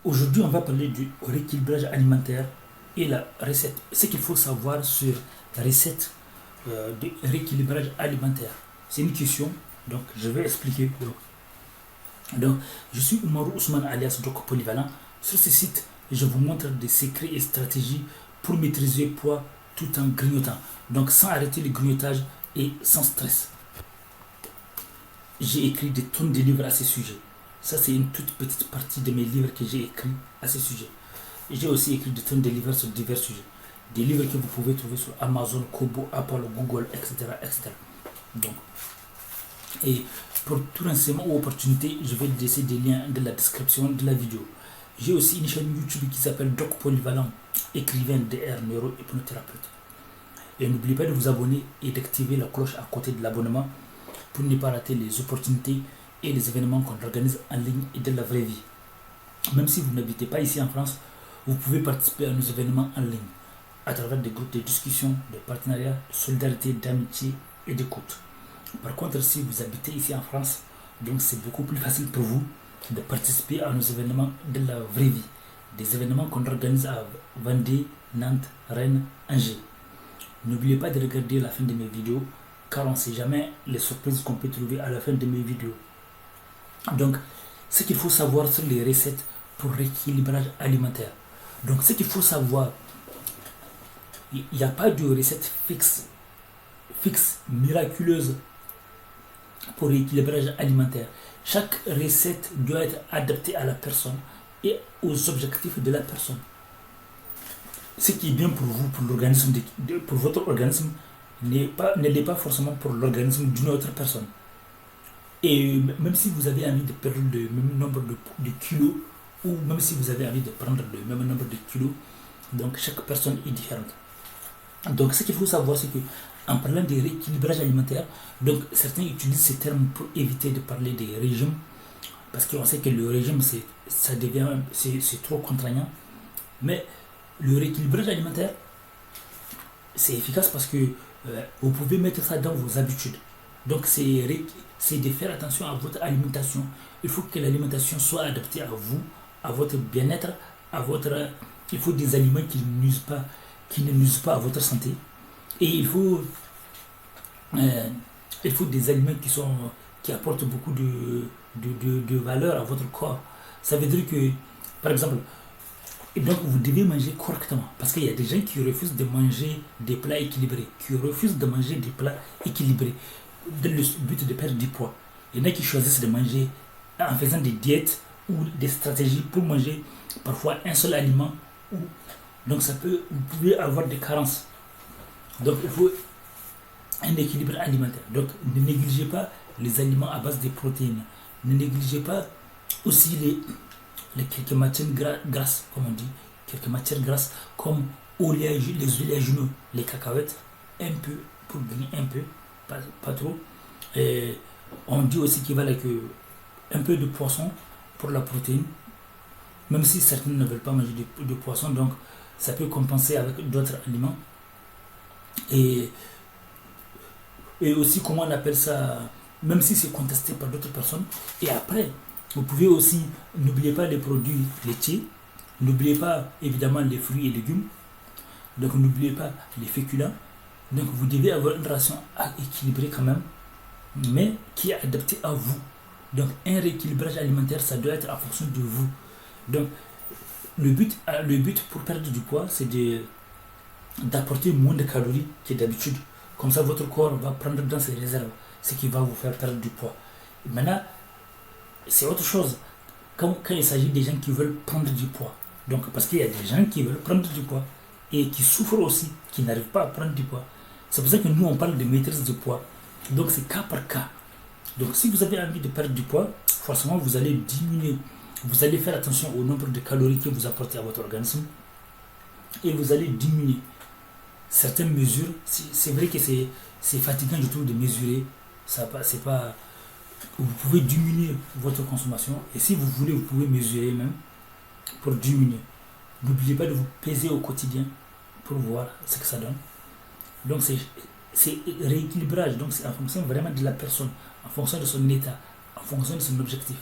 Aujourd'hui, on va parler du rééquilibrage alimentaire et la recette. Ce qu'il faut savoir sur la recette de rééquilibrage alimentaire. C'est une question, donc je vais expliquer. Donc, je suis Oumarou Ousmane alias Doc Polyvalent. Sur ce site, je vous montre des secrets et stratégies pour maîtriser le poids tout en grignotant. Donc, sans arrêter le grignotage et sans stress. J'ai écrit des tonnes de livres à ce sujet. Ça, c'est une toute petite partie de mes livres que j'ai écrits à ce sujet. J'ai aussi écrit des tonnes de livres sur divers sujets. Des livres que vous pouvez trouver sur Amazon, Kobo, Apple, Google, etc. etc. Donc, et pour tout renseignement ou opportunité, je vais laisser des liens dans la description de la vidéo. J'ai aussi une chaîne YouTube qui s'appelle Doc Polyvalent, écrivain DR neuro-hypnothérapeute. Et n'oubliez pas de vous abonner et d'activer la cloche à côté de l'abonnement pour ne pas rater les opportunités et les événements qu'on organise en ligne et dans la vraie vie. Même si vous n'habitez pas ici en France, vous pouvez participer à nos événements en ligne à travers des groupes de discussion, de partenariat, de solidarité, d'amitié et d'écoute. Par contre, si vous habitez ici en France, donc c'est beaucoup plus facile pour vous de participer à nos événements de la vraie vie. Des événements qu'on organise à Vendée, Nantes, Rennes, Angers. N'oubliez pas de regarder la fin de mes vidéos, car on ne sait jamais les surprises qu'on peut trouver à la fin de mes vidéos. Donc, ce qu'il faut savoir sur les recettes pour rééquilibrage alimentaire. Donc, ce qu'il faut savoir, il n'y a pas de recette fixe, miraculeuse pour l'équilibrage alimentaire. Chaque recette doit être adaptée à la personne et aux objectifs de la personne. Ce qui est bien pour vous, pour l'organisme, pour votre organisme, ne l'est pas forcément pour l'organisme d'une autre personne. Et même si vous avez envie de perdre le même nombre de kilos, ou même si vous avez envie de prendre le même nombre de kilos, donc chaque personne est différente. Donc ce qu'il faut savoir, c'est que en parlant de rééquilibrage alimentaire, donc certains utilisent ces termes pour éviter de parler des régimes, parce qu'on sait que le régime c'est trop contraignant. Mais le rééquilibrage alimentaire, c'est efficace parce que vous pouvez mettre ça dans vos habitudes. Donc c'est de faire attention à votre alimentation. Il faut que l'alimentation soit adaptée à vous, à votre bien-être, il faut des aliments qui ne nuisent pas à votre santé. Et il faut des aliments qui apportent beaucoup de valeur à votre corps. Ça veut dire que, par exemple, donc vous devez manger correctement. Parce qu'il y a des gens qui refusent de manger des plats équilibrés, dans le but de perdre du poids. Il y en a qui choisissent de manger en faisant des diètes ou des stratégies pour manger parfois un seul aliment. Donc vous pouvez avoir des carences. Donc il faut un équilibre alimentaire. Donc ne négligez pas les aliments à base de protéines. Ne négligez pas aussi les quelques matières grasses, comme on dit, quelques matières grasses comme les oléagineux, les cacahuètes, un peu, pour gagner un peu, pas trop. Et on dit aussi qu'il va que un peu de poisson pour la protéine, même si certains ne veulent pas manger de poisson, donc ça peut compenser avec d'autres aliments. Et aussi, comment on appelle ça, même si c'est contesté par d'autres personnes. Et après, vous pouvez aussi, n'oubliez pas les produits laitiers, n'oubliez pas évidemment les fruits et légumes, donc n'oubliez pas les féculents. Donc vous devez avoir une ration équilibrée quand même, mais qui est adaptée à vous. Donc un rééquilibrage alimentaire, ça doit être en fonction de vous. Donc le but pour perdre du poids, c'est d'apporter moins de calories que d'habitude. Comme ça, votre corps va prendre dans ses réserves, ce qui va vous faire perdre du poids. Et maintenant, c'est autre chose quand il s'agit des gens qui veulent prendre du poids. Donc, parce qu'il y a des gens qui veulent prendre du poids et qui souffrent aussi, qui n'arrivent pas à prendre du poids. C'est pour ça que nous, on parle de maîtrise du poids. Donc, c'est cas par cas. Donc, si vous avez envie de perdre du poids, forcément, vous allez diminuer. Vous allez faire attention au nombre de calories que vous apportez à votre organisme et vous allez diminuer certaines mesures. C'est vrai que c'est fatigant, je trouve, de mesurer. C'est pas. Vous pouvez diminuer votre consommation et si vous voulez, vous pouvez mesurer même pour diminuer. N'oubliez pas de vous peser au quotidien pour voir ce que ça donne. Donc c'est rééquilibrage, donc c'est en fonction vraiment de la personne, en fonction de son état, en fonction de son objectif.